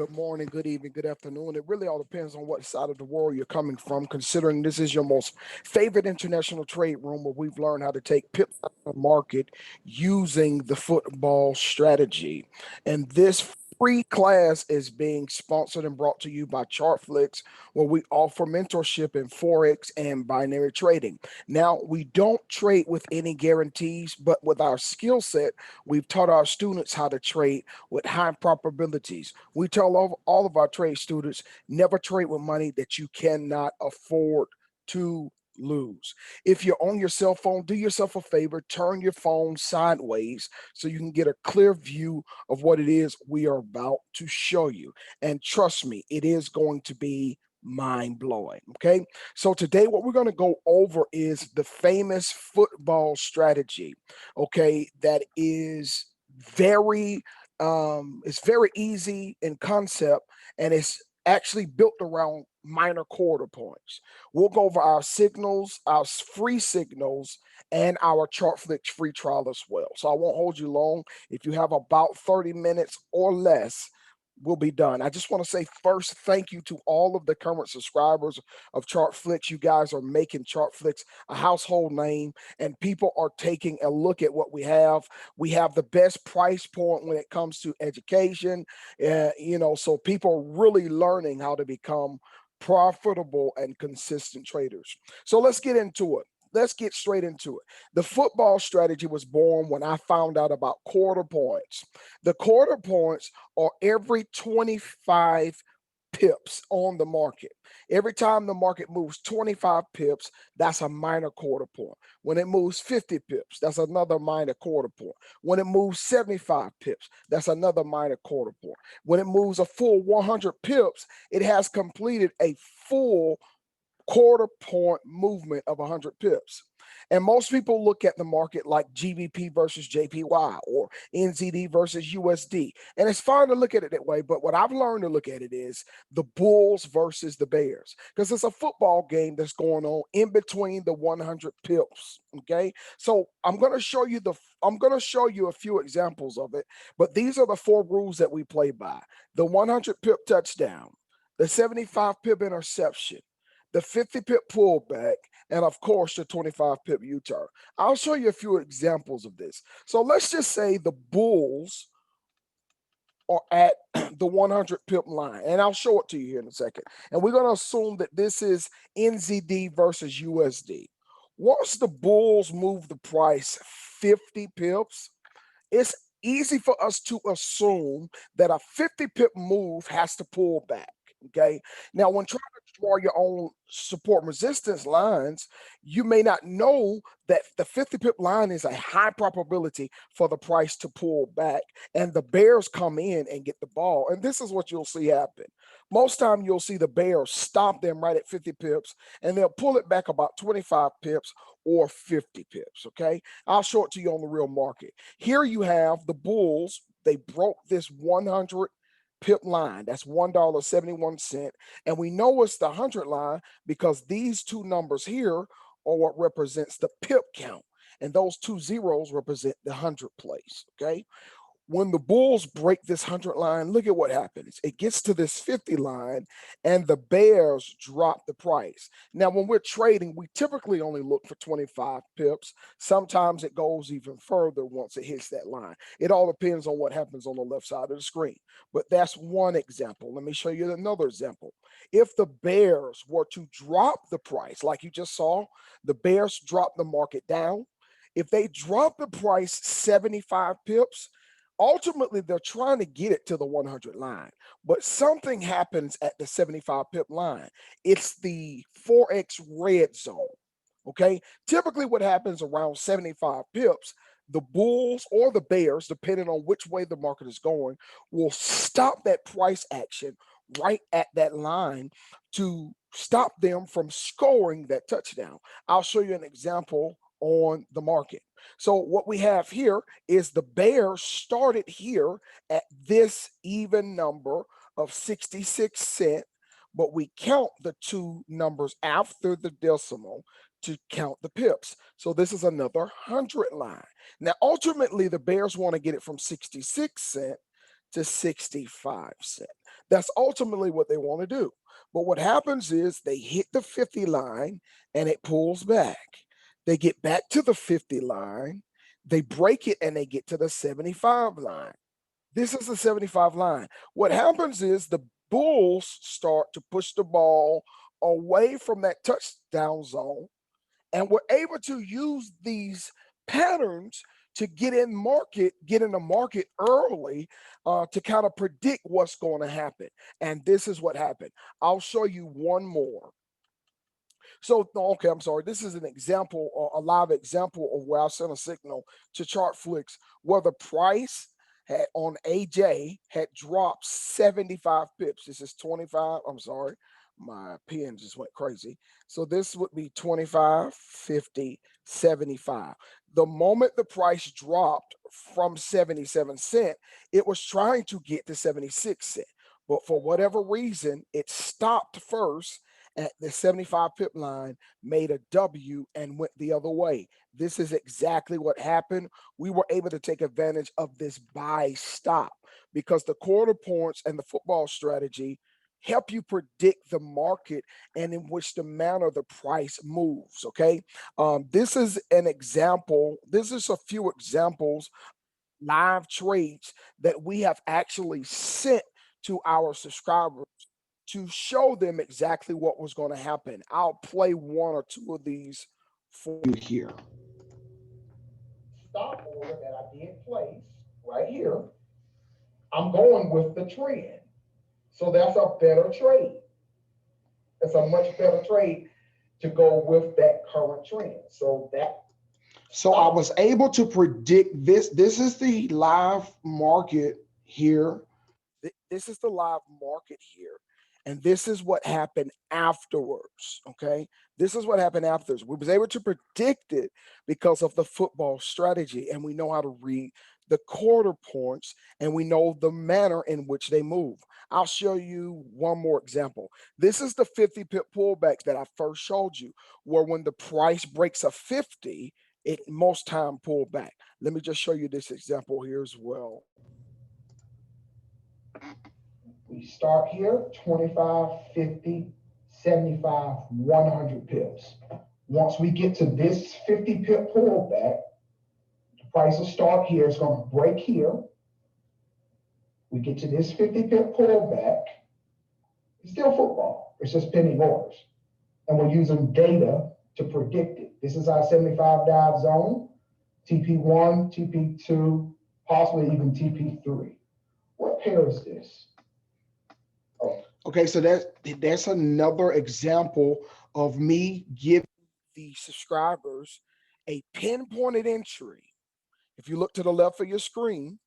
good morning, good evening, good afternoon. It really all depends on what side of the world you're coming from, considering this is your most favorite international trade room where we've learned how to take pips out of the market using the football strategy. And this free class is being sponsored and brought to you by Chartflix, where we offer mentorship in Forex and binary trading. Now, we don't trade with any guarantees, but with our skill set, we've taught our students how to trade with high probabilities. We tell all of our trade students never trade with money that you cannot afford to lose. If you're on your cell phone, do yourself a favor, turn your phone sideways so you can get a clear view of what it is we are about to show you. And trust me, it is going to be mind blowing. Okay. So today, what we're going to go over is the famous football strategy. Okay. That is it's very easy in concept, and it's actually built around minor quarter points. We'll go over our signals, our free signals, and our Chartflix free trial as well. So I won't hold you long. If you have about 30 minutes or less, we'll be done. I just want to say first, thank you to all of the current subscribers of Chartflix. You guys are making Chartflix a household name, and people are taking a look at what we have. We have the best price point when it comes to education, so people are really learning how to become profitable and consistent traders. So let's get into it. Let's get straight into it. The football strategy was born when I found out about quarter points. The quarter points are every 25 pips on the market. Every time the market moves 25 pips, that's a minor quarter point. When it moves 50 pips, that's another minor quarter point. When it moves 75 pips, that's another minor quarter point. When it moves a full 100 pips, it has completed a full quarter point movement of 100 pips. And most people look at the market like GBP versus JPY or NZD versus USD. And it's fine to look at it that way. But what I've learned to look at it is the Bulls versus the Bears, because it's a football game that's going on in between the 100 pips. Okay. So I'm going to show you a few examples of it. But these are the four rules that we play by: the 100 pip touchdown, the 75 pip interception, the 50 pip pullback, and of course the 25 pip U-turn. I'll show you a few examples of this. So let's just say the Bulls are at the 100 pip line, and I'll show it to you here in a second. And we're going to assume that this is NZD versus USD. Once the Bulls move the price 50 pips, it's easy for us to assume that a 50 pip move has to pull back. Okay. Now, when trying to draw your own support resistance lines, you may not know that the 50 pip line is a high probability for the price to pull back and the bears come in and get the ball. And this is what you'll see happen. Most time you'll see the bears stop them right at 50 pips, and they'll pull it back about 25 pips or 50 pips. Okay. I'll show it to you on the real market. Here you have the Bulls. They broke this 100 pip line. That's $1.71. And we know it's the 100 line because these two numbers here are what represents the pip count. And those two zeros represent the 100 place. Okay. When the Bulls break this 100 line, look at what happens. It gets to this 50 line, and the Bears drop the price. Now, when we're trading, we typically only look for 25 pips. Sometimes it goes even further once it hits that line. It all depends on what happens on the left side of the screen. But that's one example. Let me show you another example. If the Bears were to drop the price, like you just saw, the Bears drop the market down. If they drop the price 75 pips, ultimately they're trying to get it to the 100 line, but something happens at the 75 pip line. It's the Forex red zone. Okay. Typically what happens around 75 pips, the Bulls or the Bears, depending on which way the market is going, will stop that price action right at that line to stop them from scoring that touchdown. I'll show you an example on the market. So what we have here is the Bears started here at this even number of 66 cents, but we count the two numbers after the decimal to count the pips. So this is another 100 line. Now, ultimately, the Bears want to get it from 66 cents to 65 cents. That's ultimately what they want to do. But what happens is they hit the 50 line and it pulls back. They get back to the 50 line, they break it, and they get to the 75 line. This is the 75 line. What happens is the Bulls start to push the ball away from that touchdown zone, and we're able to use these patterns to get in the market early, to kind of predict what's going to happen. And this is what happened. I'll show you one more. So, no, okay, I'm sorry. This is an example, a live example of where I sent a signal to Chartflix where the price had on AJ had dropped 75 pips. This is 25. I'm sorry. My pen just went crazy. So this would be 25, 50, 75. The moment the price dropped from 77 cent, it was trying to get to 76 cent. But for whatever reason, it stopped first at the 75 pip line, made a W, and went the other way. This is exactly what happened. We were able to take advantage of this buy stop because the quarter points and the football strategy help you predict the market and in which the manner the price moves. Okay. This is an example. This is a few examples, live trades that we have actually sent to our subscribers to show them exactly what was going to happen. I'll play one or two of these for you here. Stop order that I did place right here. I'm going with the trend. So that's a better trade. It's a much better trade to go with that current trend. So I was able to predict this. This is the live market here. This is the live market here. And this is what happened afterwards. Okay. This is what happened afterwards. We was able to predict it because of the football strategy. And we know how to read the quarter points and we know the manner in which they move. I'll show you one more example. This is the 50 pip pullback that I first showed you, where when the price breaks a 50, it most time pull back. Let me just show you this example here as well. We start here, 25, 50, 75, 100 pips. Once we get to this 50 pip pullback, the price will start here. It's going to break here. We get to this 50 pip pullback. It's still football. It's just pending orders. And we're using data to predict it. This is our 75 dive zone, TP1, TP2, possibly even TP3. What pair is this? Oh, okay, so that's another example of me giving the subscribers a pinpointed entry. If you look to the left of your screen,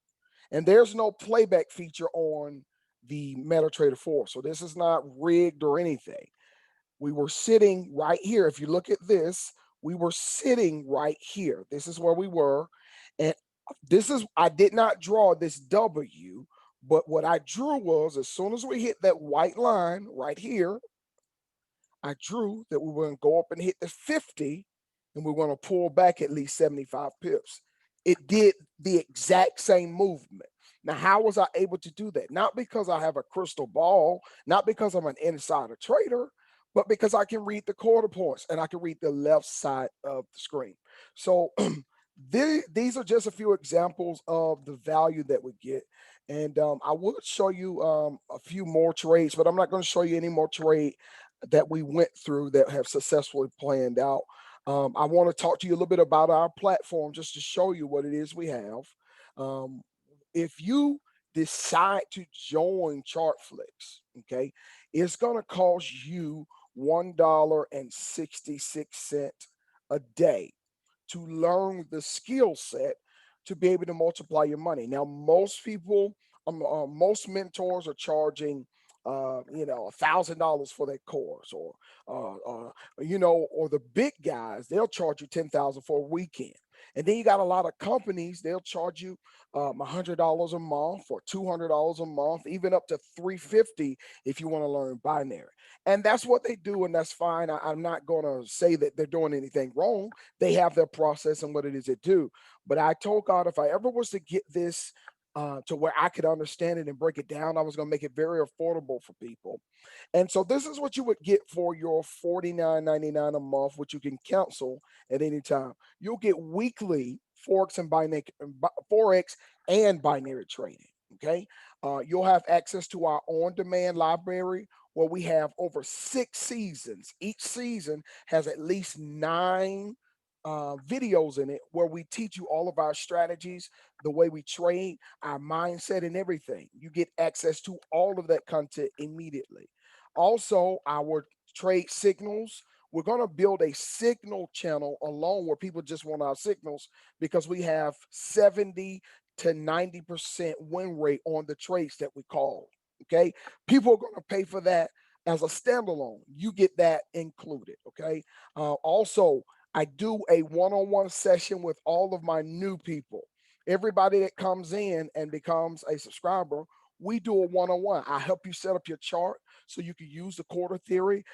and there's no playback feature on the MetaTrader 4, so this is not rigged or anything. We were sitting right here. If you look at this, we were sitting right here. This is where we were. And I did not draw this W, but what I drew was as soon as we hit that white line right here, I drew that we were going to go up and hit the 50 and we're going to pull back at least 75 pips. It did the exact same movement. Now, how was I able to do that? Not because I have a crystal ball, not because I'm an insider trader, but because I can read the quarter points and I can read the left side of the screen. So these are just a few examples of the value that we get. And I will show you a few more trades, but I'm not going to show you any more trade that we went through that have successfully planned out. I want to talk to you a little bit about our platform just to show you what it is we have. If you decide to join Chartflix, okay, it's going to cost you $1.66 a day to learn the skill set to be able to multiply your money. Now, most people, most mentors are charging, $1,000 for their course, or or the big guys, they'll charge you 10,000 for a weekend. And then you got a lot of companies, they'll charge you $100 a month or $200 a month, even up to $350 if you want to learn binary. And that's what they do, and that's fine. I'm not going to say that they're doing anything wrong. They have their process and what it is they do. But I told God if I ever was to get this to where I could understand it and break it down. I was going to make it very affordable for people. And so this is what you would get for your $49.99 a month, which you can cancel at any time. You'll get weekly forex and binary trading. Okay, you'll have access to our on-demand library where we have over 6 seasons. Each season has at least 9 videos in it where we teach you all of our strategies, the way we trade, our mindset, and everything. You get access to all of that content immediately. Also, our trade signals. We're going to build a signal channel alone where people just want our signals because we have 70 to 90% win rate on the trades that we call. Okay. People are going to pay for that as a standalone. You get that included. Okay. Also, I do a one on one session with all of my new people. Everybody that comes in and becomes a subscriber, we do a one on one. I help you set up your chart so you can use the quarter theory.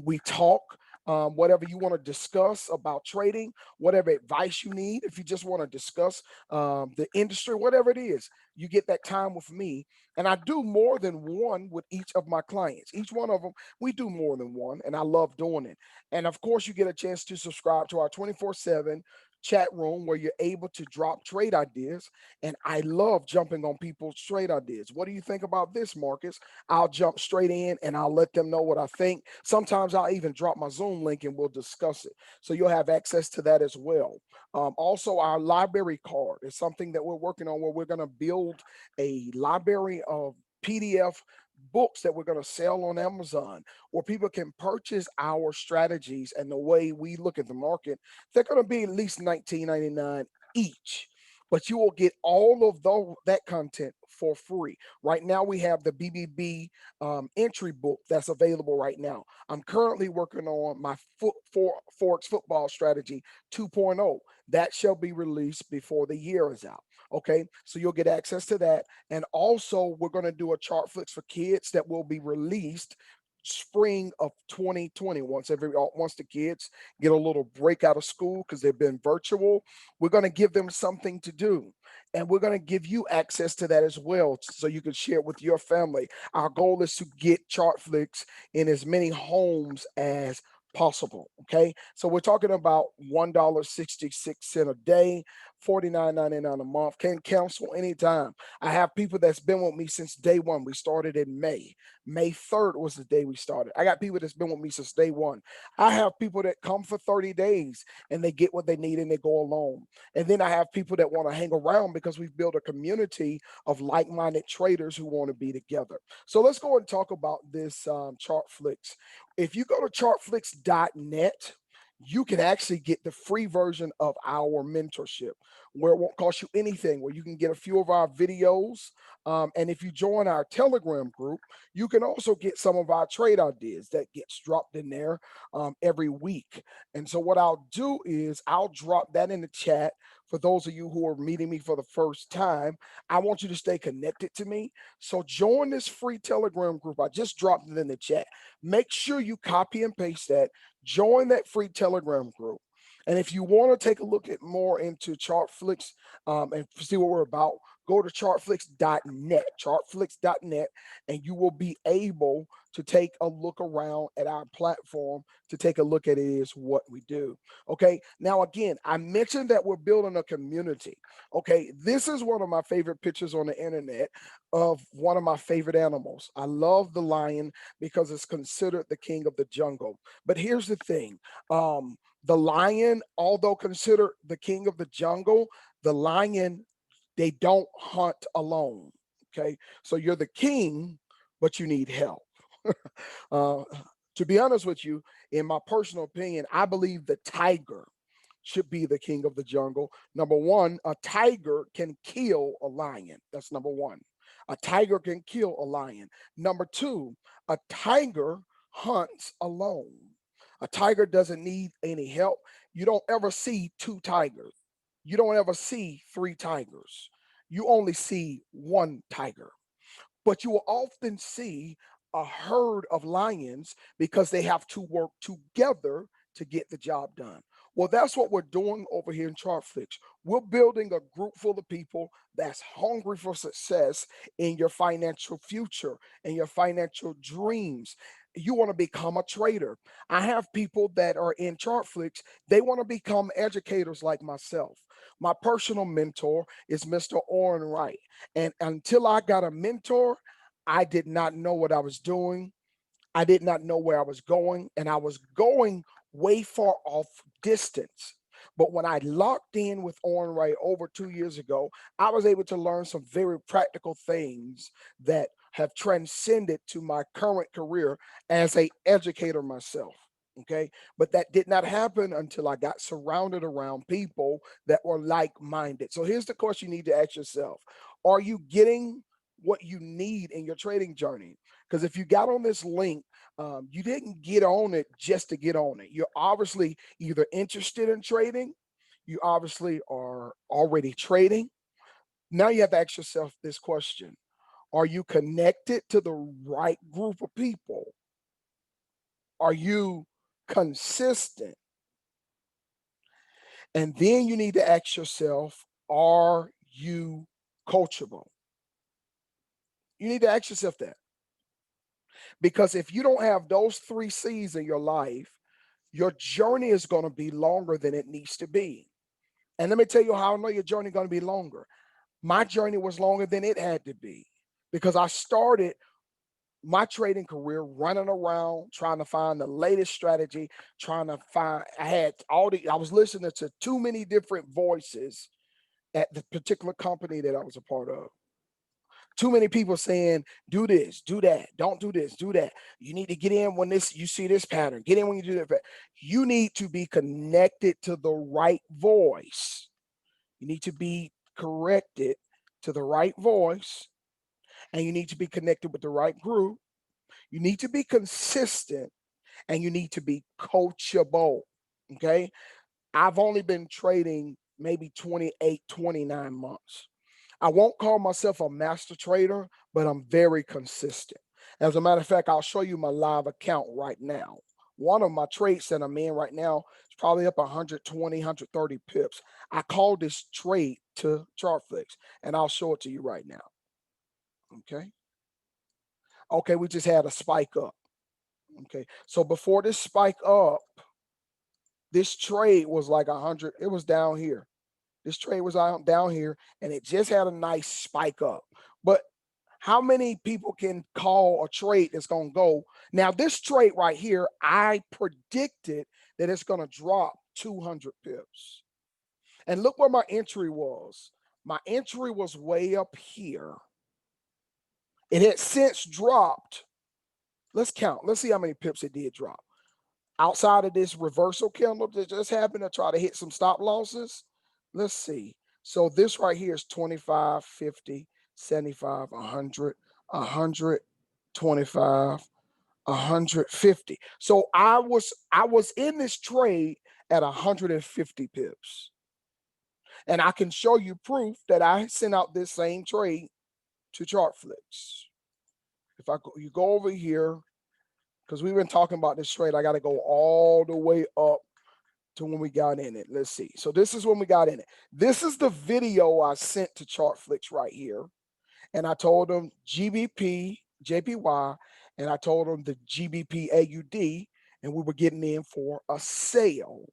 We talk. Whatever you want to discuss about trading, whatever advice you need, if you just want to discuss the industry, whatever it is, you get that time with me. And I do more than one with each of my clients. Each one of them, we do more than one, and I love doing it. And of course, you get a chance to subscribe to our 24/7 chat room where you're able to drop trade ideas. And I love jumping on people's trade ideas. What do you think about this, Marcus? I'll jump straight in and I'll let them know what I think. Sometimes I'll even drop my Zoom link and we'll discuss it. So you'll have access to that as well. Also, our library card is something that we're working on where we're going to build a library of PDF books that we're going to sell on Amazon where people can purchase our strategies and the way we look at the market. They're going to be at least $19.99 each. But you will get all of that content for free. Right now, we have the BBB entry book that's available right now. I'm currently working on my Forex football strategy 2.0. That shall be released before the year is out. Okay, so you'll get access to that. And also, we're going to do a chart flicks for kids that will be released spring of 2020. Once the kids get a little break out of school because they've been virtual, we're going to give them something to do, and we're going to give you access to that as well so you can share it with your family. Our goal is to get chart flicks in as many homes as possible. Okay, so we're talking about $1.66 a day, $49.99 a month. Can cancel anytime. I have people that's been with me since day one. We started in May 3rd was the day we started. I got people that's been with me since day one. I have people that come for 30 days and they get what they need and they go alone. And then I have people that want to hang around because we've built a community of like-minded traders who want to be together. So let's go and talk about this Chartflix. If you go to chartflix.net, you can actually get the free version of our mentorship where it won't cost you anything, where you can get a few of our videos. And if you join our Telegram group, you can also get some of our trade ideas that gets dropped in there every week. And so what I'll do is I'll drop that in the chat for those of you who are meeting me for the first time. I want you to stay connected to me. So join this free Telegram group. I just dropped it in the chat. Make sure you copy and paste that. Join that free Telegram group. And if you want to take a look at more into Chartflix and see what we're about, go to chartflix.net, and you will be able to take a look around at our platform to take a look at it is what we do. Okay. Now, again, I mentioned that we're building a community. Okay. This is one of my favorite pictures on the internet of one of my favorite animals. I love the lion because it's considered the king of the jungle. But here's the thing. The lion, although considered the king of the jungle, the lion, they don't hunt alone. Okay. So you're the king, but you need help. uh, to be honest with you, in my personal opinion, I believe the tiger should be the king of the jungle. Number one, a tiger can kill a lion. That's number one. A tiger can kill a lion. Number two, a tiger hunts alone. A tiger doesn't need any help. You don't ever see two tigers. You don't ever see three tigers. You only see one tiger. But you will often see a herd of lions because they have to work together to get the job done. Well, that's what we're doing over here in ChartFlix. We're building a group full of people that's hungry for success in your financial future and your financial dreams. You want to become a trader. I have people that are in ChartFlix, they want to become educators like myself. My personal mentor is Mr. Orrin Wright. And until I got a mentor, I did not know what I was doing. I did not know where I was going, and I was going way far off distance. But when I locked in with Orrin Wright over 2 years ago, I was able to learn some very practical things that have transcended to my current career as a educator myself. Okay. But that did not happen until I got surrounded around people that were like-minded. So here's the question you need to ask yourself. Are you getting what you need in your trading journey? Because if you got on this link, you didn't get on it just to get on it. You're obviously either interested in trading, you obviously are already trading. Now you have to ask yourself this question. Are you connected to the right group of people? Are you consistent? And then you need to ask yourself, are you coachable? You need to ask yourself that. Because if you don't have those 3 C's in your life, your journey is going to be longer than it needs to be. And let me tell you how I know your journey is going to be longer. My journey was longer than it had to be because I started my trading career running around trying to find the latest strategy, trying to find, I was listening to too many different voices at the particular company that I was a part of. Too many people saying, do this, do that, don't do this, do that. You need to get in when you see this pattern. Get in when you do that. You need to be connected to the right voice. You need to be corrected to the right voice, and you need to be connected with the right group. You need to be consistent, and you need to be coachable. Okay. I've only been trading maybe 28, 29 months. I won't call myself a master trader, but I'm very consistent. As a matter of fact, I'll show you my live account right now. One of my trades that I'm in right now is probably up 120, 130 pips. I call this trade to ChartFlix, and I'll show it to you right now. Okay. Okay, we just had a spike up. Okay. So before this spike up, this trade was like 100, it was down here. This trade was out down here and it just had a nice spike up. But how many people can call a trade that's going to go? Now, this trade right here, I predicted that it's going to drop 200 pips. And look where my entry was. My entry was way up here. It had since dropped. Let's count. Let's see how many pips it did drop. Outside of this reversal candle that just happened to try to hit some stop losses, let's see. So this right here is 25, 50, 75, 100, 125, 150. So I was in this trade at 150 pips. And I can show you proof that I sent out this same trade to ChartFlix. If you go over here, because we've been talking about this trade, I got to go all the way up to when we got in it. Let's see. So this is when we got in it. This is the video I sent to ChartFlix right here. And I told them GBP, JPY, and I told them the GBP AUD, and we were getting in for a sale.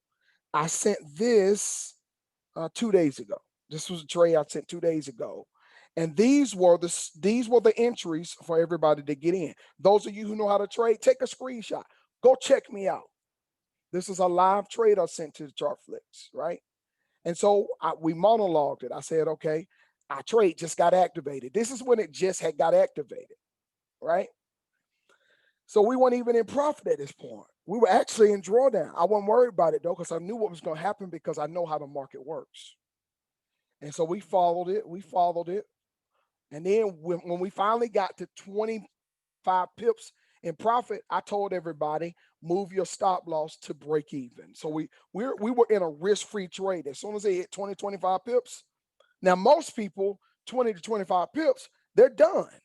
I sent this 2 days ago. This was a trade I sent 2 days ago. And these were the entries for everybody to get in. Those of you who know how to trade, take a screenshot. Go check me out. This is a live trade I sent to the ChartFlix, right? And so we monologued it. I said, okay, our trade just got activated. This is when it just had got activated, right? So we weren't even in profit at this point. We were actually in drawdown. I wasn't worried about it though, because I knew what was going to happen because I know how the market works. And so we followed it. And then when we finally got to 25 pips in profit, I told everybody, move your stop loss to break even. So we were in a risk-free trade. As soon as they hit 20, 25 pips, now most people, 20 to 25 pips, they're done.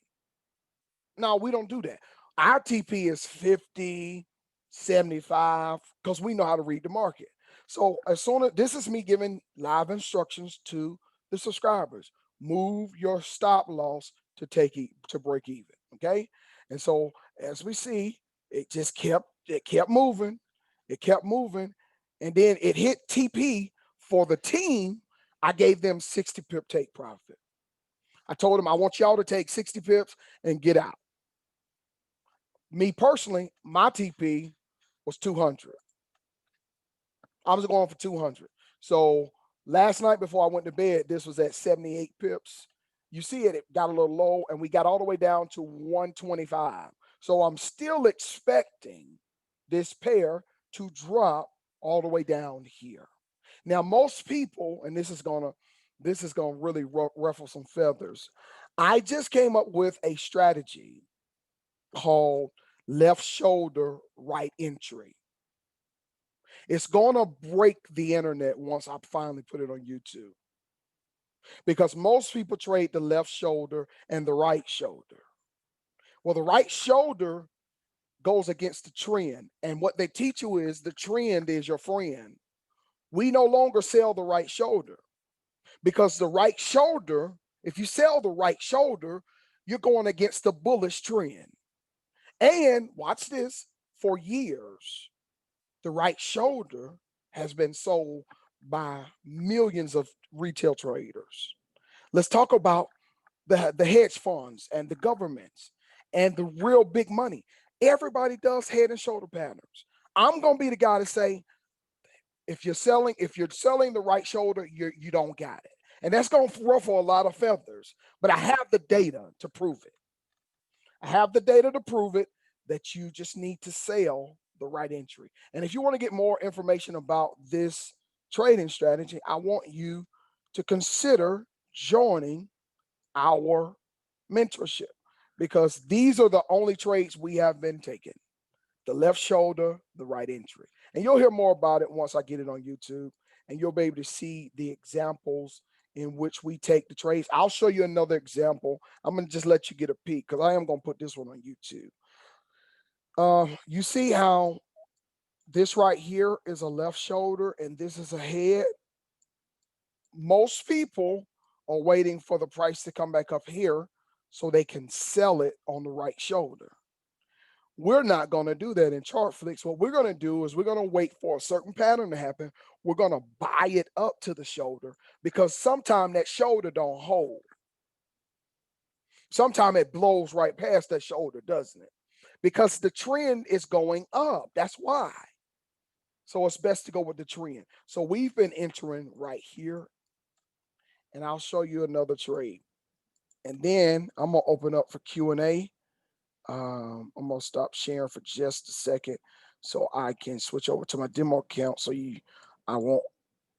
No, we don't do that. Our TP is 50, 75, because we know how to read the market. So as soon as this is me giving live instructions to the subscribers, move your stop loss to to break even. Okay. And so as we see, it kept moving, it kept moving, and then it hit TP for the team. I gave them 60 pip take profit. I told them I want y'all to take 60 pips and get out. Me personally, my TP was 200. I was going for 200. So last night before I went to bed, this was at 78 pips. You see it got a little low, and we got all the way down to 125. So I'm still expecting this pair to drop all the way down here. Now, most people, and this is gonna really ruffle some feathers. I just came up with a strategy called left shoulder right entry. It's going to break the internet once I finally put it on YouTube, because most people trade the left shoulder and the right shoulder. Well, the right shoulder goes against the trend. And what they teach you is the trend is your friend. We no longer sell the right shoulder, because the right shoulder, if you sell the right shoulder, you're going against the bullish trend. And watch this, for years, the right shoulder has been sold by millions of retail traders. Let's talk about the hedge funds and the governments and the real big money. Everybody does head and shoulder patterns. I'm going to be the guy to say, if you're selling the right shoulder, you don't got it. And that's going to ruffle a lot of feathers, but I have the data to prove it. I have the data to prove it, that you just need to sell the right entry. And if you want to get more information about this trading strategy, I want you to consider joining our mentorship, because these are the only trades we have been taking: the left shoulder, the right entry. And you'll hear more about it once I get it on YouTube, and you'll be able to see the examples in which we take the trades. I'll show you another example. I'm going to just let you get a peek, because I am going to put this one on YouTube. You see how this right here is a left shoulder and this is a head? Most people are waiting for the price to come back up here so they can sell it on the right shoulder. We're not going to do that in ChartFlix. What we're going to do is we're going to wait for a certain pattern to happen. We're going to buy it up to the shoulder, because sometimes that shoulder don't hold. Sometimes it blows right past that shoulder, doesn't it? Because the trend is going up. That's why. So it's best to go with the trend. So we've been entering right here, and I'll show you another trade. And then I'm going to open up for Q&A. I'm going to stop sharing for just a second so I can switch over to my demo account, so I won't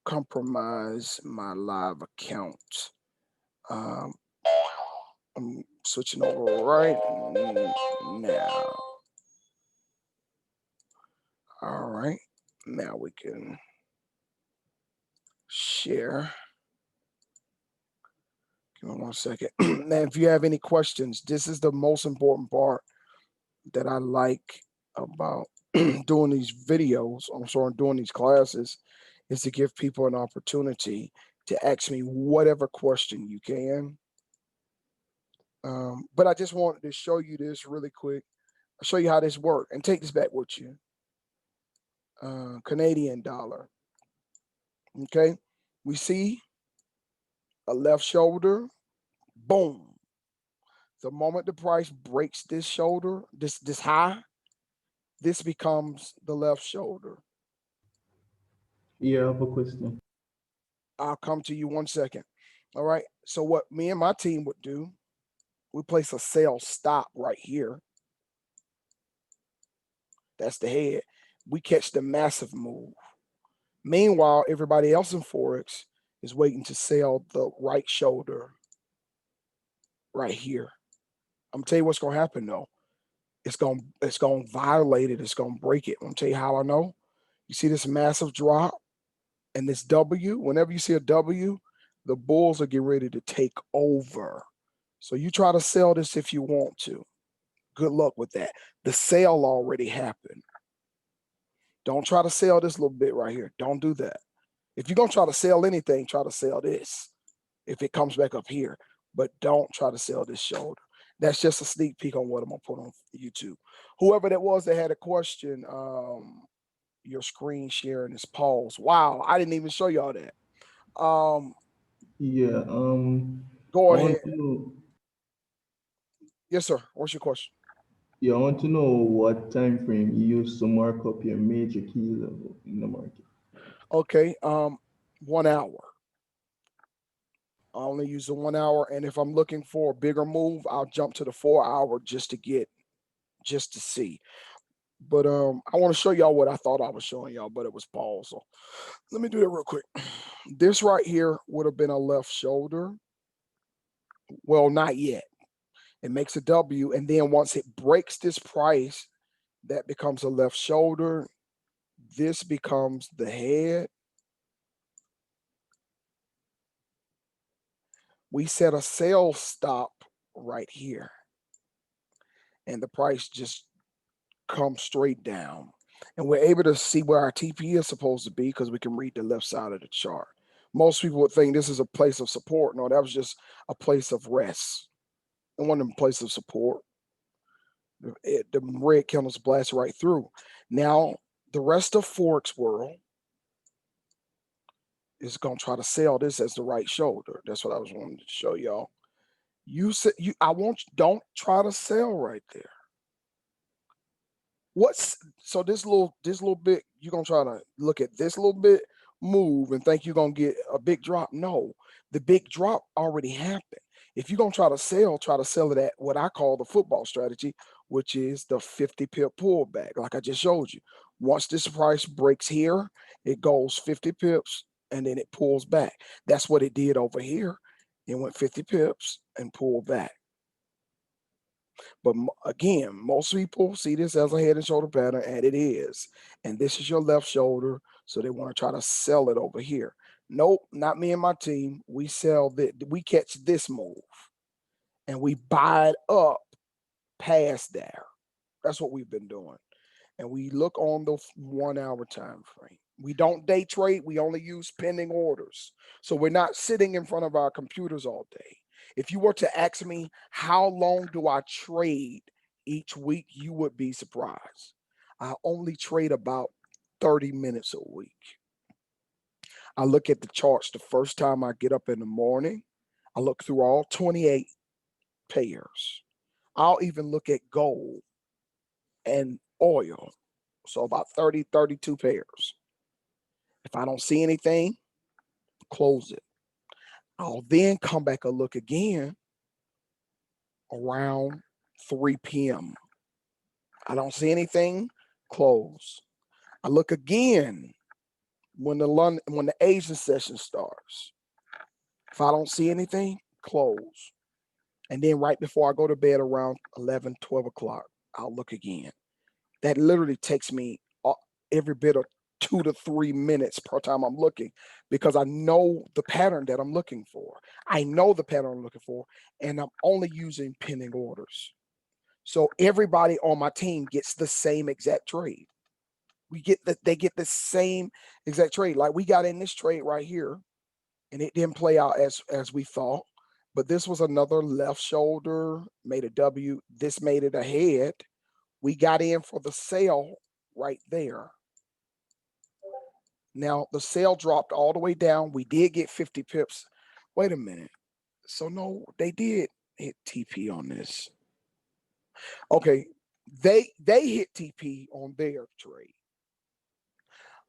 compromise my live account. I'm switching over right now. All right. Now we can share. Give me 1 second. Now, if you have any questions, this is the most important part that I like about doing these videos. I'm sorry, doing these classes, is to give people an opportunity to ask me whatever question you can. But I just wanted to show you this really quick. I'll show you how this works, and take this back with you. Canadian dollar. Okay, we see a left shoulder. Boom. The moment the price breaks this shoulder, this high, this becomes the left shoulder. Yeah, I have a question. I'll come to you 1 second. All right. So what me and my team would do, we place a sell stop right here. That's the head. We catch the massive move. Meanwhile, everybody else in Forex is waiting to sell the right shoulder right here. I'm gonna tell you what's gonna happen though. It's gonna violate it. It's gonna break it. I'm gonna tell you how I know. You see this massive drop and this W. Whenever you see a W, the bulls are getting ready to take over. So you try to sell this if you want to. Good luck with that. The sale already happened. Don't try to sell this little bit right here. Don't do that. If you're going to try to sell anything, try to sell this if it comes back up here. But don't try to sell this shoulder. That's just a sneak peek on what I'm going to put on YouTube. Whoever that was that had a question, your screen sharing is paused. Wow, I didn't even show y'all that. Yeah. Go I ahead. want to know. Yes, sir. What's your question? Yeah, I want to know what time frame you use to mark up your major key level in the market. Okay, 1 hour. I only use the 1 hour, and if I'm looking for a bigger move, I'll jump to the 4 hour just to see. But I want to show y'all what I thought I was showing y'all, but it was paused. So let me do that real quick. This right here would have been a left shoulder. Well, not yet. It makes a W, and then once it breaks this price, that becomes a left shoulder. This becomes the head. We set a sell stop right here, and the price just comes straight down. And we're able to see where our TP is supposed to be because we can read the left side of the chart. Most people would think this is a place of support. No, that was just a place of rest. It wasn't a place of support. The red candles blast right through. Now, the rest of Forex world is going to try to sell this as the right shoulder. That's what I was wanting to show y'all. You said don't try to sell right there. What's so this little bit you're gonna try to look at this little bit move and think you're gonna get a big drop. No, the big drop already happened. If you're gonna try to sell it at what I call the football strategy, which is the 50 pip pullback, like I just showed you. Once this price breaks here, it goes 50 pips and then it pulls back. That's what it did over here. It went 50 pips and pulled back. But again, most people see this as a head and shoulder pattern, and it is. And this is your left shoulder, so they want to try to sell it over here. Nope, not me and my team. We sell that. We catch this move, and we buy it up past there. That's what we've been doing. And we look on the 1 hour time frame. We don't day trade. We only use pending orders. So we're not sitting in front of our computers all day. If you were to ask me how long do I trade each week, you would be surprised. I only trade about 30 minutes a week. I look at the charts the first time I get up in the morning. I look through all 28 pairs. I'll even look at gold and oil. So about 30, 32 pairs. If I don't see anything, close it. I'll then come back and look again around 3 p.m. I don't see anything, close. I look again when the Asian session starts. If I don't see anything, close. And then right before I go to bed around 11, 12 o'clock, I'll look again. That literally takes me every bit of 2 to 3 minutes per time I'm looking because I know the pattern that I'm looking for. I know the pattern I'm looking for, and I'm only using pending orders. So everybody on my team gets the same exact trade. They get the same exact trade. Like we got in this trade right here, and it didn't play out as we thought. But this was another left shoulder, made a W. This made it a head. We got in for the sale right there. Now the sale dropped all the way down. We did get 50 pips. Wait a minute. So no, they did hit TP on this. Okay, they hit TP on their trade.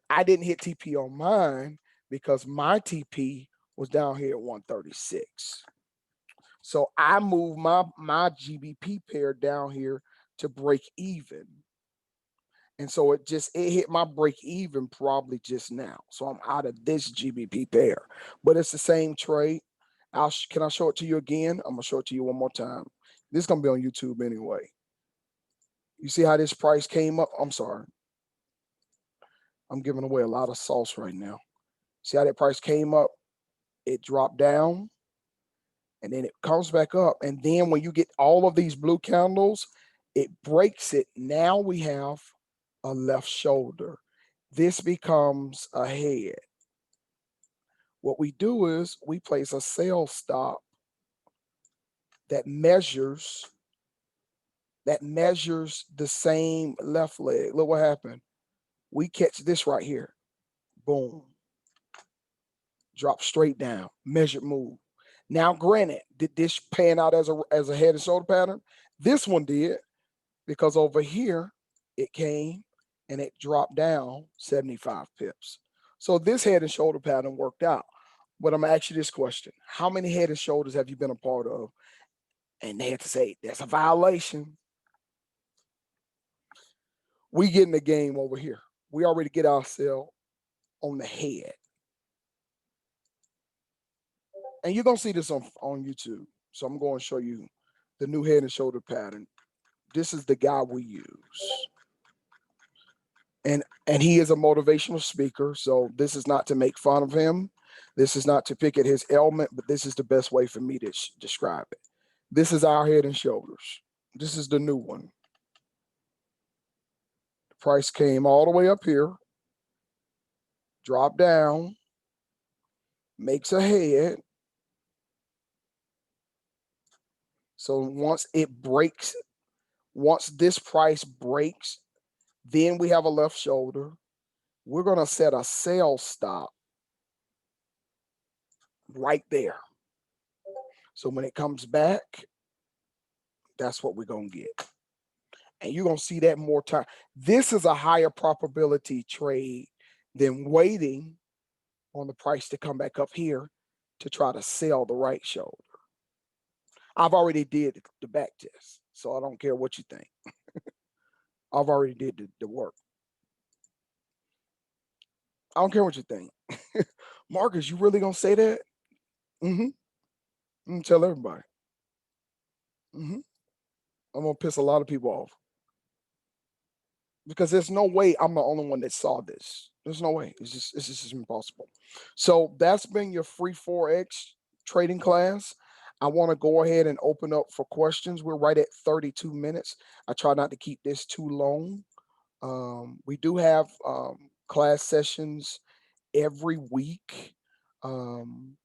I didn't hit TP on mine because my TP was down here at 136. So I moved my GBP pair down here to break even. And so it hit my break even probably just now. So I'm out of this GBP pair, but it's the same trade. Can I show it to you again? I'm gonna show it to you one more time. This is gonna be on YouTube anyway. You see how this price came up? I'm sorry. I'm giving away a lot of sauce right now. See how that price came up? It dropped down and then it comes back up. And then when you get all of these blue candles, it breaks it. Now we have a left shoulder. this becomes a head. What we do is we place a sell stop that measures the same left leg. Look what happened. We catch this right here. Boom. Drop straight down. Measured move. Now, granted, did this pan out as a head and shoulder pattern? This one did, because over here it came and it dropped down 75 pips. So this head and shoulder pattern worked out. But I'm gonna ask you this question: how many head and shoulders have you been a part of? And they had to say that's a violation. We get in the game over here. We already get ourselves on the head. And you're gonna see this on YouTube. So I'm going to show you the new head and shoulder pattern. This is the guy we use. And he is a motivational speaker. So this is not to make fun of him. This is not to pick at his ailment, but this is the best way for me to describe it. This is our head and shoulders. This is the new one. The price came all the way up here, dropped down, makes a head. So once this price breaks, then we have a left shoulder. We're going to set a sell stop right there. So when it comes back, that's what we're going to get. And you're going to see that more time. This is a higher probability trade than waiting on the price to come back up here to try to sell the right shoulder. I've already did the back test, so I don't care what you think. I've already did the work. I don't care what you think. Marcus, you really gonna say that? Mm-hmm. I'm gonna tell everybody. Mm-hmm. I'm gonna piss a lot of people off. Because there's no way I'm the only one that saw this. There's no way. It's just impossible. So that's been your free Forex trading class. I want to go ahead and open up for questions. We're right at 32 minutes. I try not to keep this too long. We do have class sessions every week. Um,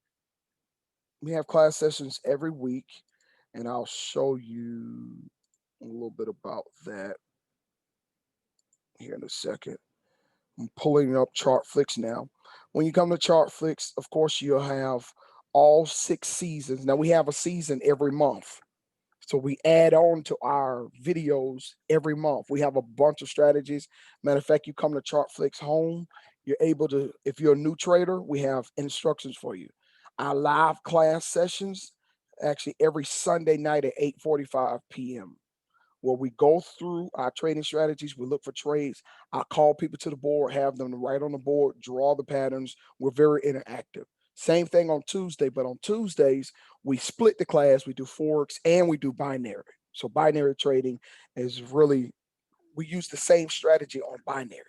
we have class sessions every week, and I'll show you a little bit about that here in a second. I'm pulling up Chartflix now. When you come to Chartflix, of course, you'll have all 6 seasons. Now, we have a season every month. So we add on to our videos every month. We have a bunch of strategies. Matter of fact, you come to Chartflix home, you're able to, if you're a new trader, we have instructions for you. Our live class sessions, actually every Sunday night at 8:45 p.m., where we go through our trading strategies. We look for trades. I call people to the board, have them write on the board, draw the patterns. We're very interactive. Same thing on Tuesday, but on Tuesdays, we split the class. We do Forex and we do binary. So binary trading is really, we use the same strategy on binary.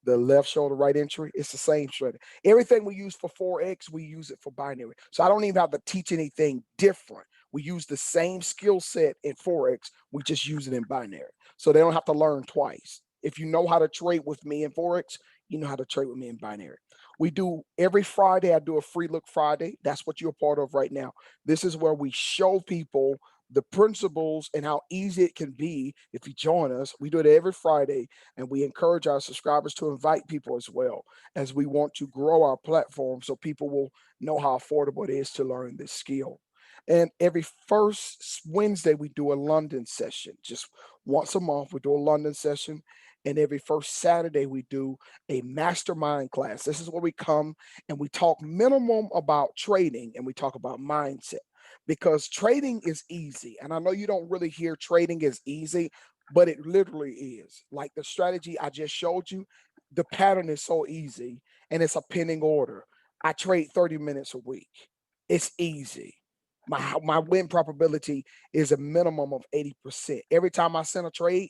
The left shoulder, right entry, it's the same strategy. Everything we use for Forex, we use it for binary. So I don't even have to teach anything different. We use the same skill set in Forex, we just use it in binary. So they don't have to learn twice. If you know how to trade with me in Forex, you know how to trade with me in binary. We do every Friday, I do a free look Friday. That's what you're a part of right now. This is where we show people the principles and how easy it can be if you join us. We do it every Friday, and we encourage our subscribers to invite people as well, as we want to grow our platform so people will know how affordable it is to learn this skill. And every first Wednesday, we do a London session. Just once a month, we do a London session. And every first Saturday, we do a mastermind class. This is where we come and we talk minimum about trading and we talk about mindset, because trading is easy. And I know you don't really hear trading is easy, but it literally is. Like the strategy I just showed you, the pattern is so easy and it's a pending order. I trade 30 minutes a week. It's easy. My win probability is a minimum of 80%. Every time I send a trade,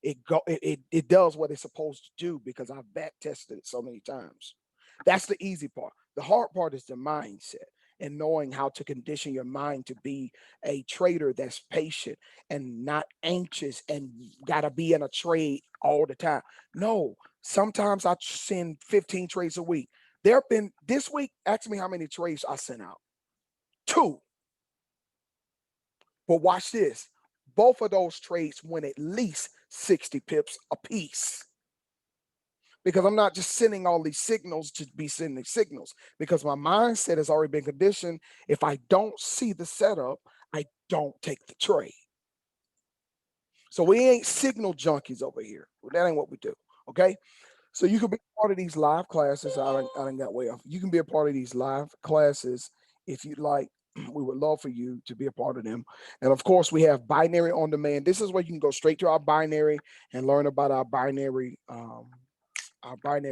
it does what it's supposed to do because I've back tested it so many times. That's the easy part. The hard part is the mindset and knowing how to condition your mind to be a trader that's patient and not anxious and got to be in a trade all the time. No, Sometimes I send 15 trades a week. There have been this week, ask me how many trades I sent out. Two. But watch this. Both of those trades went at least 60 pips a piece. Because I'm not just sending all these signals to be sending signals. Because my mindset has already been conditioned. If I don't see the setup, I don't take the trade. So we ain't signal junkies over here. That ain't what we do. Okay. So you can be a part of these live classes. I done got way off. You can be a part of these live classes if you'd like. We would love for you to be a part of them. And of course, we have binary on demand. This is where you can go straight to our binary and learn about our binary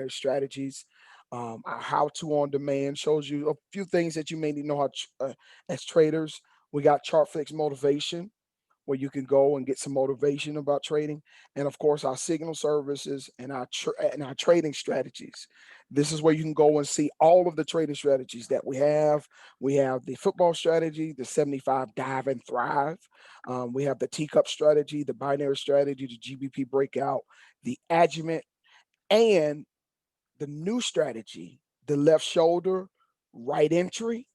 strategies. Our how-to on demand shows you a few things that you may need to know as traders. We got chart flex motivation where you can go and get some motivation about trading, and of course our signal services and our trading strategies. This is where you can go and see all of the trading strategies that we have. We have the football strategy, the 75 dive and thrive. We have the teacup strategy, the binary strategy, the GBP breakout, the adjuvant, and the new strategy, the left shoulder right entry.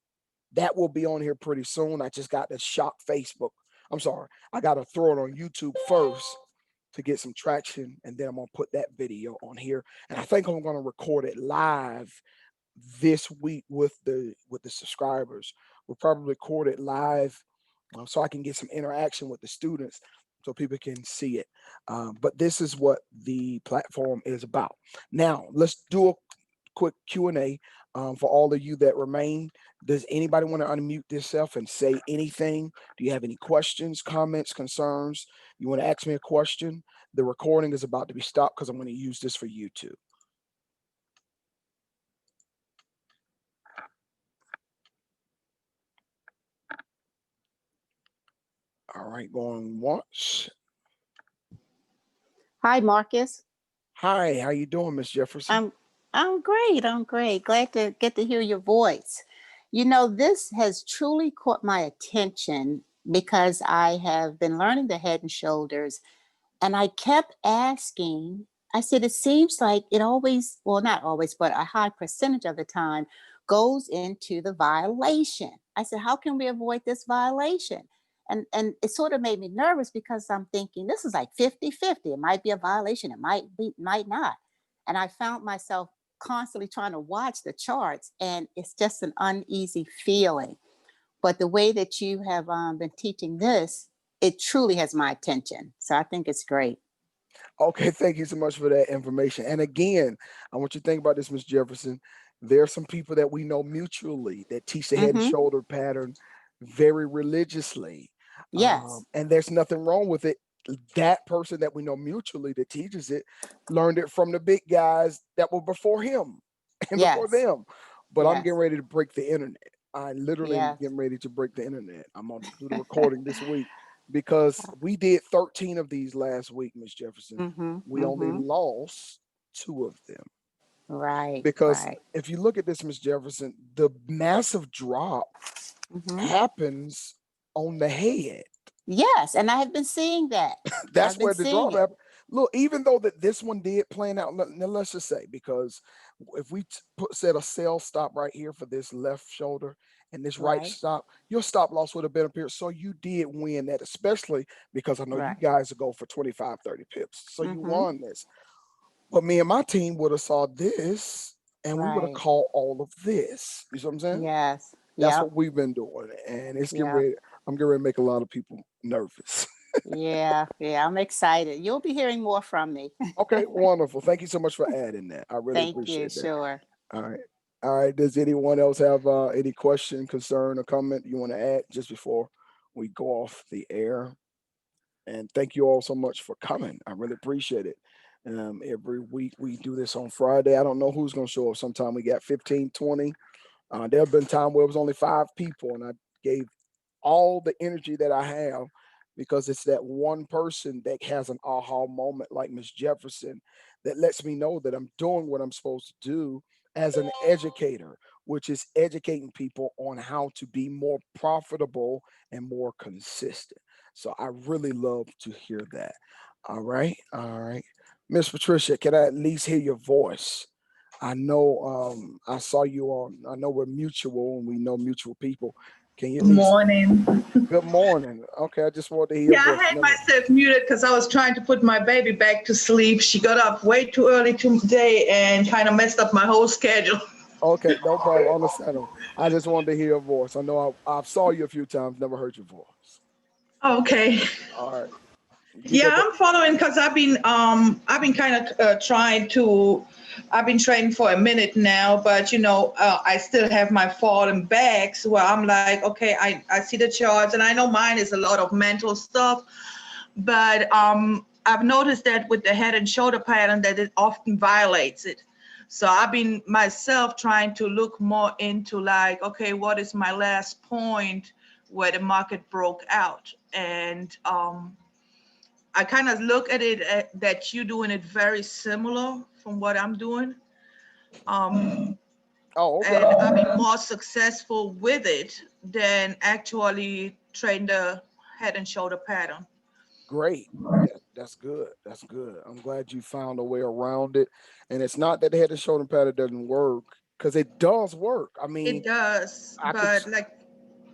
That will be on here pretty soon. I just got to shock Facebook. I'm sorry. I got to throw it on YouTube first to get some traction, and then I'm gonna put that video on here. And I think I'm gonna record it live this week with the subscribers. We'll probably record it live so I can get some interaction with the students so people can see it. But this is what the platform is about. Now let's do a quick Q&A for all of you that remain. Does anybody want to unmute themselves and say anything? Do you have any questions, comments, concerns? You want to ask me a question? The recording is about to be stopped because I'm going to use this for YouTube. All right, going once. Hi, Marcus. Hi, how you doing, Miss Jefferson? I'm great. I'm great. Glad to get to hear your voice. You know, this has truly caught my attention because I have been learning the Head and Shoulders, and I kept asking. I said, it seems like it always, well, not always, but a high percentage of the time goes into the violation. I said, how can we avoid this violation? And it sort of made me nervous because I'm thinking this is like 50-50. It might be a violation, it might not. And I found myself constantly trying to watch the charts, and it's just an uneasy feeling. But the way that you have been teaching this, it truly has my attention. So I think it's great. Okay, thank you so much for that information. And again, I want you to think about this, Miss Jefferson. There are some people that we know mutually that teach the head and Mm-hmm. shoulder pattern very religiously. Yes. And there's nothing wrong with it. That person that we know mutually that teaches it learned it from the big guys that were before him and before Yes. them. But I'm getting Yes. ready to break the internet. I literally am Yes. getting ready to break the internet. I'm going to do the recording this week because we did 13 of these last week, Miss Jefferson. Mm-hmm. We only Mm-hmm. lost two of them. Right. Because Right. if you look at this, Miss Jefferson, the massive drop Mm-hmm. happens on the head. Yes. And I have been seeing that. That's I've been where the seeing drop it. happened. Look, even though that this one did plan out, now let's just say, because if we set a sell stop right here for this left shoulder and this right Right. stop, your stop loss would have been up here. So you did win that, especially because I know you Right. guys will go for 25, 30 pips. So you Mm-hmm. won this. But me and my team would have saw this and we would have Right. called all of this. You see what I'm saying? Yes. That's Yep. what we've been doing. And it's getting Yep. ready. I'm getting ready to make a lot of people nervous. Yeah. Yeah. I'm excited. You'll be hearing more from me. Okay, wonderful. Thank you so much for adding that. I really Thank you. appreciate that. Sure. All right. All right. Does anyone else have any question, concern, or comment you want to add just before we go off the air? And thank you all so much for coming. I really appreciate it. Every week we do this on Friday. I don't know who's going to show up. Sometime we got 15, 20. There have been time where it was only 5 people, and I gave all the energy that I have because it's that one person that has an aha moment like Miss Jefferson that lets me know that I'm doing what I'm supposed to do as an educator, which is educating people on how to be more profitable and more consistent. So I really love to hear that. All right. All right. Miss Patricia, can I at least hear your voice? I know I saw you on, I know we're mutual and we know mutual people. Can you at least, Morning. good morning. Okay, I just wanted to hear your Yeah, I voice. had Never, myself muted because I was trying to put my baby back to sleep. She got up way too early today and kind of messed up my whole schedule. okay, no problem. Understandable. I just wanted to hear your voice. I know I've saw you a few times, never heard your voice. Okay. All right. You Yeah, got the I'm following because I've been kind of trying to. I've been trading for a minute now, but I still have my falling backs where I'm like, okay, I see the charts and I know mine is a lot of mental stuff, but I've noticed that with the head and shoulder pattern that it often violates it. So I've been myself trying to look more into like, okay, what is my last point where the market broke out? And I kind of look at it that you're doing it very similar from what I'm doing. Um, Oh, okay. and I've been more successful with it than actually trading the head and shoulder pattern. Great. That's good. That's good. I'm glad you found a way around it. And it's not that the head and shoulder pattern doesn't work, because it does work. I mean, It does, I could, but like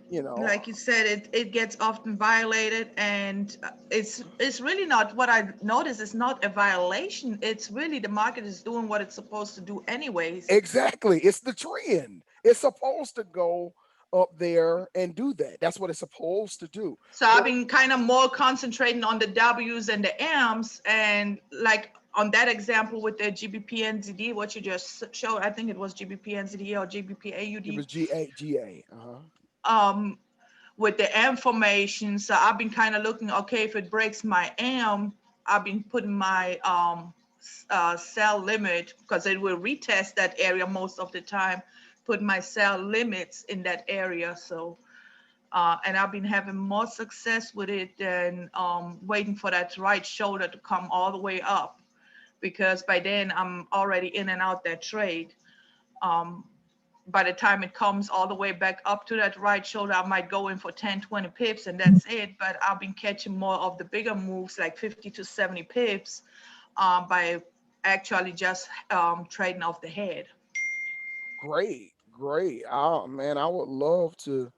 you know, like you said, it gets often violated, and it's really not what I notice. It's not a violation. It's really the market is doing what it's supposed to do anyways. exactly. It's the trend. It's supposed to go up there and do that. That's what it's supposed to do. So I've But been kind of more concentrating on the W's and the M's, and like on that example with the GBP NZD, what you just showed, I think it was GBP NZD or GBP it AUD. was GA. Uh-huh. Um, with the M formation, so I've been kind of looking. Okay, if it breaks my M, I've been putting my sell limit because it will retest that area most of the time. Put my sell limits in that area, so. And I've been having more success with it than waiting for that right shoulder to come all the way up, because by then I'm already in and out that trade. Um, by the time it comes all the way back up to that right shoulder, I might go in for 10, 20 pips and that's it. But I've been catching more of the bigger moves, like 50 to 70 pips, by actually just trading off the head. Great, great. Man, I would love to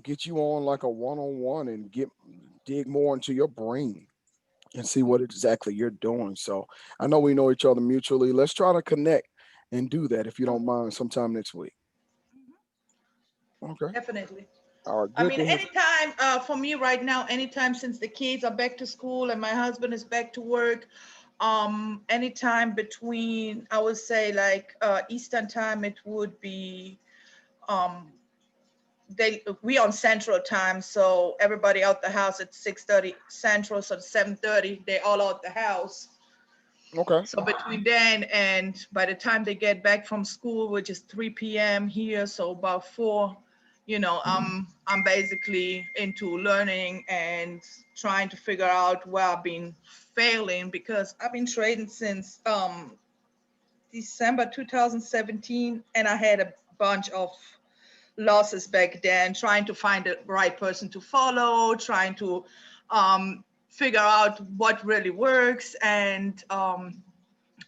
get you on like a one-on-one and get dig more into your brain and see what exactly you're doing. So I know we know each other mutually. Let's try to connect and do that if you don't mind sometime next week. Okay. Definitely. All right. I Good mean, to hear. anytime for me right now, anytime since the kids are back to school and my husband is back to work, anytime between, I would say like Eastern time, it would be um, we on Central time, so everybody out the house at 6:30 Central, so 7:30 they all out the house. Okay. So between then and by the time they get back from school, which is 3 p.m. here, so about 4, I'm basically into learning and trying to figure out where I've been failing, because I've been trading since December 2017, and I had a bunch of losses back then, trying to find the right person to follow, trying to figure out what really works. And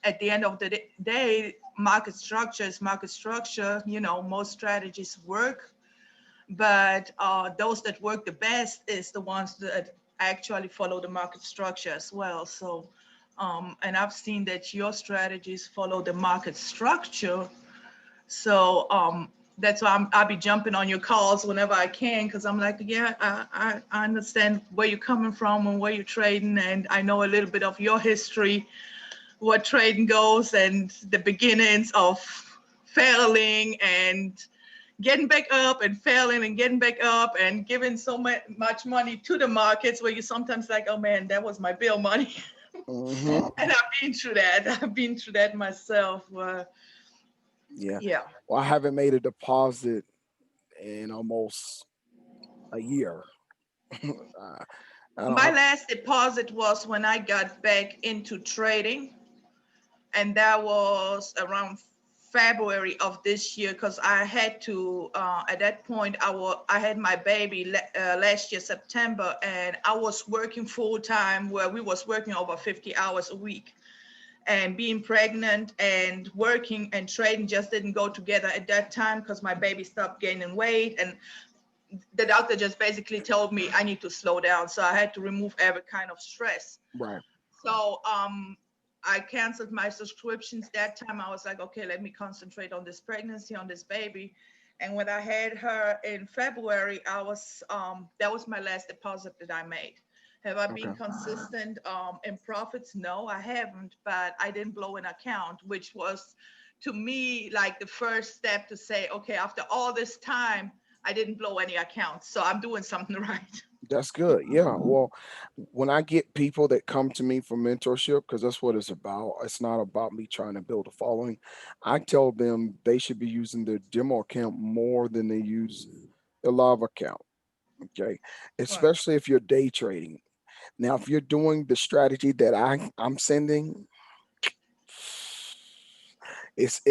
at the end of the day, market structure is market structure. Most strategies work, but those that work the best is the ones that actually follow the market structure as well. So, and I've seen that your strategies follow the market structure. So that's why I'll be jumping on your calls whenever I can, because I'm like, yeah, I understand where you're coming from and where you're trading, and I know a little bit of your history, what trading goes, and the beginnings of failing and getting back up and failing and getting back up and giving so much money to the markets where you sometimes like, oh man, that was my bill money. Mm-hmm. And I've been through that. I've been through that myself. Yeah. Yeah. Well, I haven't made a deposit in almost a year. I don't My have. last deposit was when I got back into trading, and that was around February of this year, because I had to at that point I had my baby last year September, and I was working full time where we was working over 50 hours a week. and being pregnant and working and trading just didn't go together at that time because my baby stopped gaining weight, and the doctor just basically told me I need to slow down. So I had to remove every kind of stress. Right. So I canceled my subscriptions that time. I was like, okay, let me concentrate on this pregnancy, on this baby. And when I had her in February, I was that was my last deposit that I made. Have I Okay. been consistent in profits? No, I haven't, but I didn't blow an account, which was to me like the first step to say, okay, after all this time, I didn't blow any accounts. So I'm doing something right. That's good. Yeah. Well, when I get people that come to me for mentorship, because that's what it's about, it's not about me trying to build a following. I tell them they should be using their demo account more than they use their live account. Okay. Right. Especially if you're day trading. Now, if you're doing the strategy that I'm sending, it's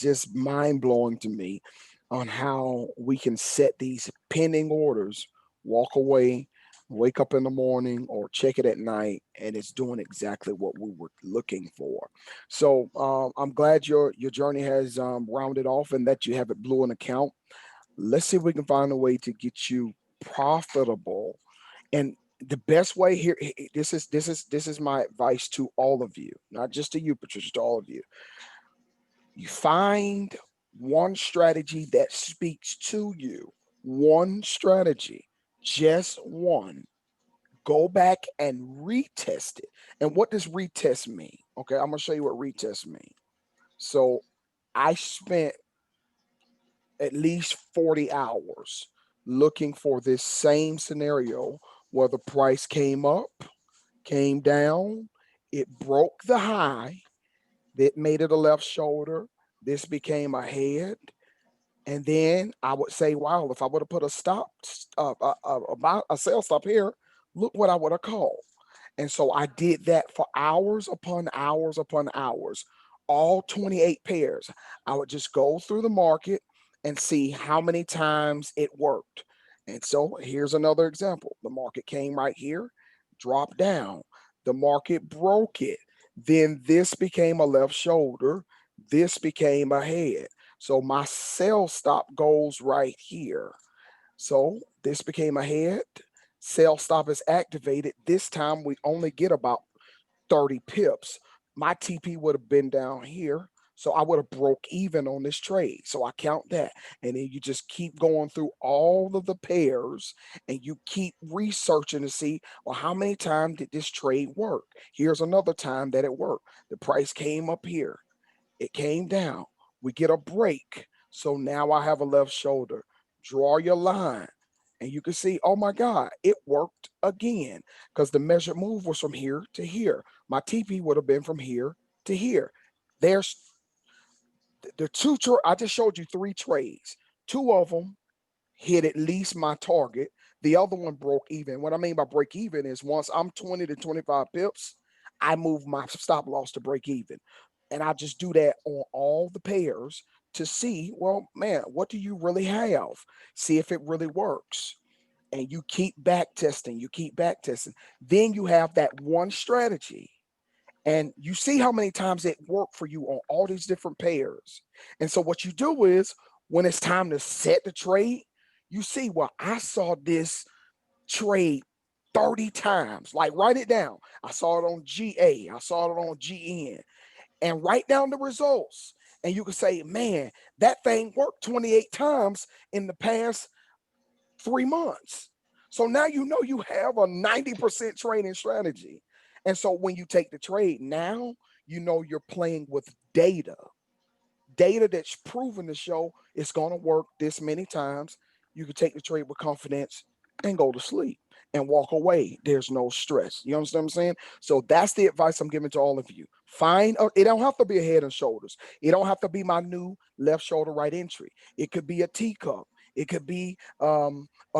just mind blowing to me on how we can set these pending orders, walk away, wake up in the morning, or check it at night, and it's doing exactly what we were looking for. So I'm glad your journey has rounded off and that you have it blue an account. Let's see if we can find a way to get you profitable. And the best way here, this is my advice to all of you, not just to you, Patricia, to all of you. You find one strategy that speaks to you, one strategy, just one. Go back and retest it. And what does retest mean? Okay, I'm gonna show you what retest means. So I spent at least 40 hours looking for this same scenario where the price came up, came down, it broke the high, that made it a left shoulder, this became a head, and then I would say, wow, if I would have put a a sell stop here, look what I would have called. And so I did that for hours upon hours upon hours, all 28 pairs. I would just go through the market and see how many times it worked. And so here's another example. The market came right here, dropped down. The market broke it. Then this became a left shoulder. This became a head. So my sell stop goes right here. So this became a head. Sell stop is activated. This time we only get about 30 pips. My TP would have been down here. So I would have broke even on this trade. So I count that. And then you just keep going through all of the pairs and you keep researching to see, well, how many times did this trade work? Here's another time that it worked. The price came up here. It came down. We get a break. So now I have a left shoulder. Draw your line. And you can see, oh my God, it worked again because the measured move was from here to here. My TP would have been from here to here. There's the I just showed you three trades. Two of them hit at least my target. The other one broke even. What I mean by break even is once I'm 20 to 25 pips, I move my stop loss to break even. And I just do that on all the pairs to see, well, man, what do you really have? See if it really works. And you keep back testing, you keep back testing. Then you have that one strategy and you see how many times it worked for you on all these different pairs. And so what you do is when it's time to set the trade, you see, well, I saw this trade 30 times. Like write it down. I saw it on GA, I saw it on GN, and write down the results. And you can say, man, that thing worked 28 times in the past 3 months. So now you know you have a 90% trading strategy. And so when you take the trade now, you know you're playing with data that's proven to show it's going to work this many times. You can take the trade with confidence and go to sleep and walk away. There's no stress. You understand what I'm saying? So that's the advice I'm giving to all of you. It don't have to be a head and shoulders. It don't have to be my new left shoulder right entry. It could be a teacup. It could be a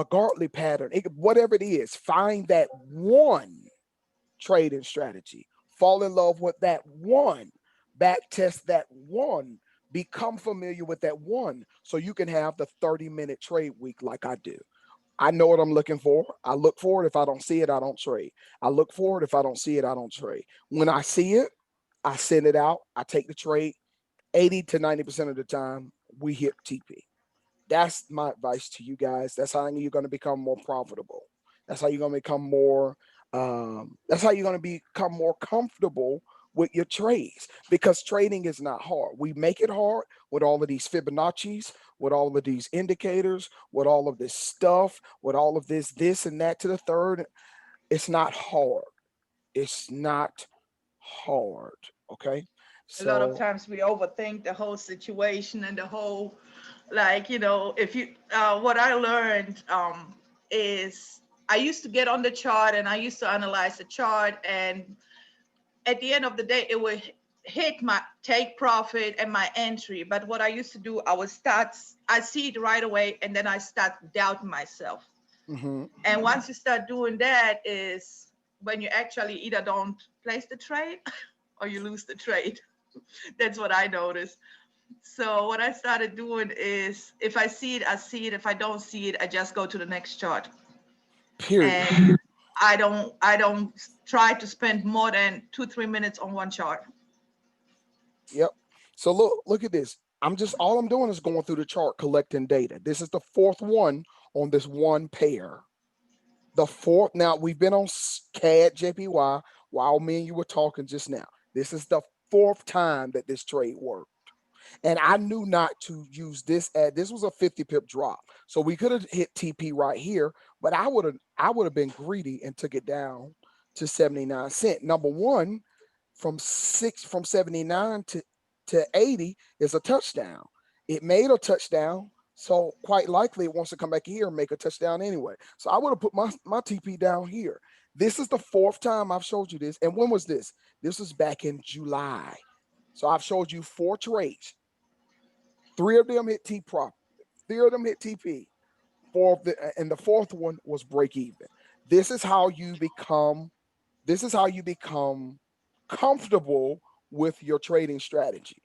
Gartley pattern. Whatever it is, find that one trading strategy. Fall in love with that one. Back test that one. Become familiar with that one so you can have the 30-minute trade week like I do. I know what I'm looking for. I look for it. If I don't see it, I don't trade. I look for it. If I don't see it, I don't trade. When I see it, I send it out, I take the trade. 80 to 90% of the time, we hit TP. That's my advice to you guys. That's how you're going to become more profitable. That's how you're going to become more. That's how you're going to become more comfortable with your trades, because trading is not hard. We make it hard with all of these Fibonacci's, with all of these indicators, with all of this stuff, with all of this and that to the third. It's not hard. It's not hard. Okay. A lot of So, times we overthink the whole situation and the whole, like, if you what I learned is I used to get on the chart and I used to analyze the chart, and at the end of the day it would hit my take profit and my entry. But what I used to do, I see it right away and then I start doubting myself. mhm. And once you start doing that is when you actually either don't place the trade or you lose the trade. That's what I noticed. So what I started doing is if I see it, I see it. If I don't see it, I just go to the next chart. Period. And I don't try to spend more than 2-3 minutes on one chart. Yep. So look at this. All I'm doing is going through the chart, collecting data. This is the fourth one on this one pair. The fourth. Now we've been on CAD JPY while me and you were talking just now. This is the fourth time that this trade worked. And I knew not to use this was a 50 pip drop. So we could have hit TP right here, but I would have been greedy and took it down to 79 cent. Number one, from 79 to 80 is a touchdown. It made a touchdown. So quite likely it wants to come back here and make a touchdown anyway. So I would have put my TP down here. This is the fourth time I've showed you this. And when was this? This was back in July. So I've showed you four trades. Three of them hit T prop. Three of them hit TP. And the fourth one was break even. This is how you become. This is how you become comfortable with your trading strategy.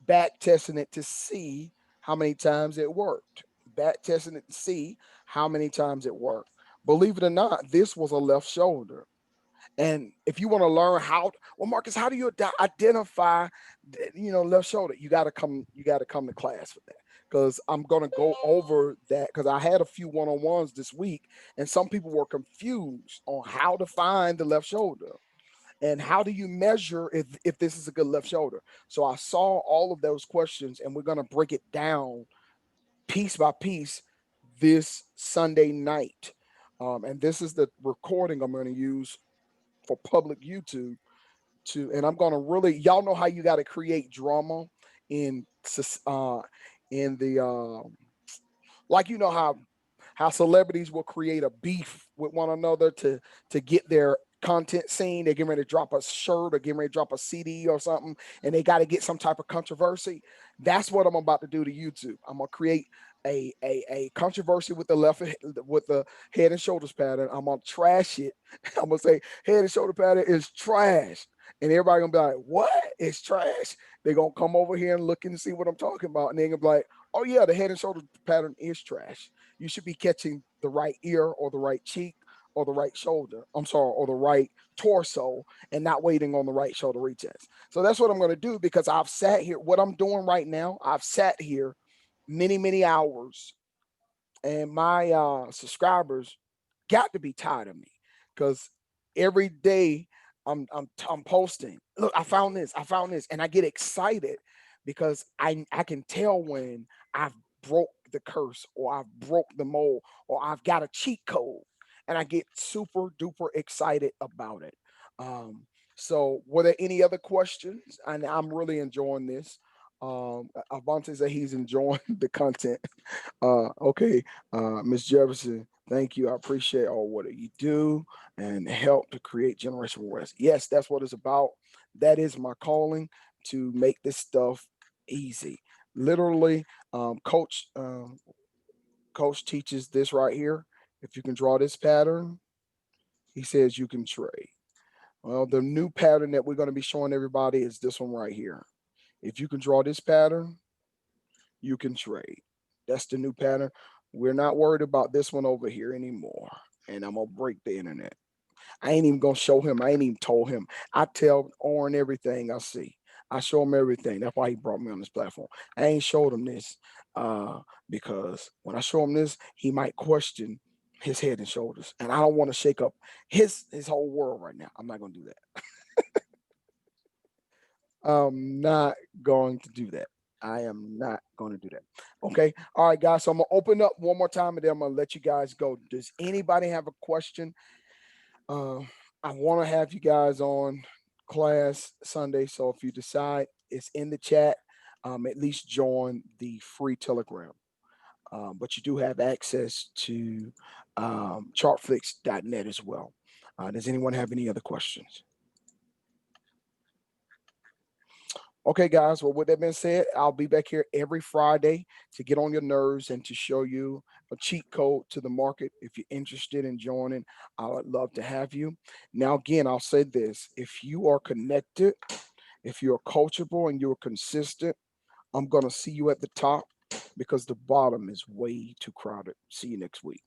Back testing it to see how many times it worked. Back testing it to see how many times it worked. Believe it or not, this was a left shoulder. And if you want to learn well, Marcus, how do you identify, left shoulder? You got to come to class for that, because I'm going to go over that, because I had a few one-on-ones this week, and some people were confused on how to find the left shoulder and how do you measure if this is a good left shoulder. So I saw all of those questions, and we're going to break it down piece by piece this Sunday night. And this is the recording I'm going to use for public YouTube and I'm gonna really, y'all know how you got to create drama in uh in the like, how celebrities will create a beef with one another to get their content seen. They're getting ready to drop a shirt or getting ready to drop a CD or something, and they got to get some type of controversy. That's what I'm about to do to YouTube. I'm gonna create a controversy with the head and shoulders pattern. I'm gonna trash it. I'm gonna say head and shoulder pattern is trash, and everybody gonna be like, "What? It's trash." They're gonna come over here and look and see what I'm talking about, and they're gonna be like, "Oh yeah, the head and shoulder pattern is trash. You should be catching the right ear or the right cheek or the right shoulder. I'm sorry, or the right torso, and not waiting on the right shoulder retest." So that's what I'm going to do, because I've sat here. What I'm doing right now, I've sat here many hours, and my subscribers got to be tired of me, because every day I'm posting. Look, I found this. I found this, and I get excited because I can tell when I've broke the curse, or I've broke the mold, or I've got a cheat code, and I get super duper excited about it. Um, so, were there any other questions? And I'm really enjoying this. Avante said he's enjoying the content. Okay, Miss Jefferson, thank you. I appreciate all what you do and help to create generational wealth. Yes, that's what it's about. That is my calling, to make this stuff easy. Literally, coach teaches this right here. If you can draw this pattern, he says you can trade. Well, the new pattern that we're going to be showing everybody is this one right here. If you can draw this pattern, you can trade. That's the new pattern. We're not worried about this one over here anymore. And I'm gonna break the internet. I ain't even gonna show him. I ain't even told him. I tell Oren everything I see. I show him everything. That's why he brought me on this platform. I ain't showed him this because when I show him this, he might question his head and shoulders, and I don't want to shake up his whole world right now. I'm not gonna do that. I'm not going to do that. I am not going to do that. Okay. All right, guys. So I'm going to open up one more time and then I'm going to let you guys go. Does anybody have a question? Uh, I want to have you guys on class Sunday. So if you decide it's in the chat, at least join the free Telegram. But you do have access to chartflix.net as well. Does anyone have any other questions? Okay, guys. Well, with that being said, I'll be back here every Friday to get on your nerves and to show you a cheat code to the market. If you're interested in joining, I would love to have you. Now, again, I'll say this. If you are connected, if you're coachable and you're consistent, I'm going to see you at the top because the bottom is way too crowded. See you next week.